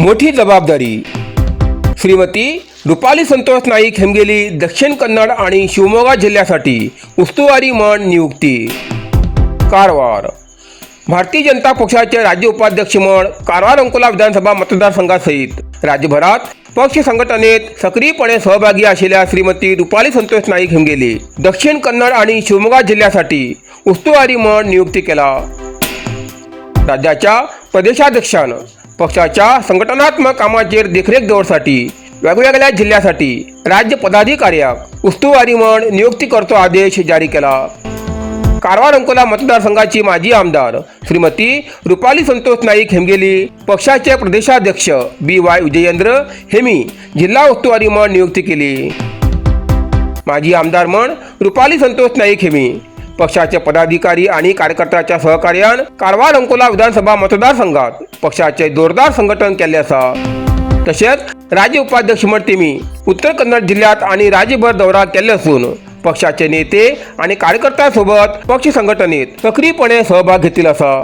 मोठी जबाबदारी। श्रीमती रुपाली संतोष नाईक हेमगेली दक्षिण कन्नड आणि शिवमोगा जिल्ह्यासाठी उस्तुवारी मंडळ नियुक्ती। कारवार भारतीय जनता पक्षाचे राज्य उपाध्यक्ष मंडळ कारवार अंकोला विधानसभा मतदारसंघासहित राज्यभरात पक्ष संघटनेत सक्रियपणे सहभागी असलेल्या श्रीमती रुपाली संतोष नाईक हेमगेली दक्षिण कन्नड आणि शिवमोगा जिल्ह्यासाठी उस्तुवारी मंडळ नियुक्ती केला। राज्याच्या प्रदेशाध्यक्षानं पक्षाच्या संघटनात्मक कामाचेर देखरेख दवरसाठी वेगवेगळ्या जिल्ह्यासाठी राज्य पदाधिकाऱ्याक उस्तुवारी मंडळ नियुक्ती करतो आदेश जारी केला। कारवार अंकोला मतदारसंघाची माजी आमदार श्रीमती रुपाली संतोष नाईक हेमगेली पक्षाचे प्रदेशाध्यक्ष BY विजयेंद्र हेमी जिल्हा उस्तुवारी मंडळ नियुक्ती केली। माजी आमदार म्हण रुपाली संतोष नाईक हेमी पक्षाचे पदाधिकारी आणि कार्यकर्त्याच्या सहकार्यान कारवार अंकोला विधानसभा मतदारसंघात पक्षाचे जोरदार संघटन केले असा। तसेच राज्य उपाध्यक्ष म्हण तेमी उत्तर कन्नड जिल्ह्यात आणि राज्यभर दौरा केले असून पक्षाचे नेते आणि कार्यकर्त्यांसोबत पक्ष संघटनेत सक्रियपणे सहभाग घेतील असा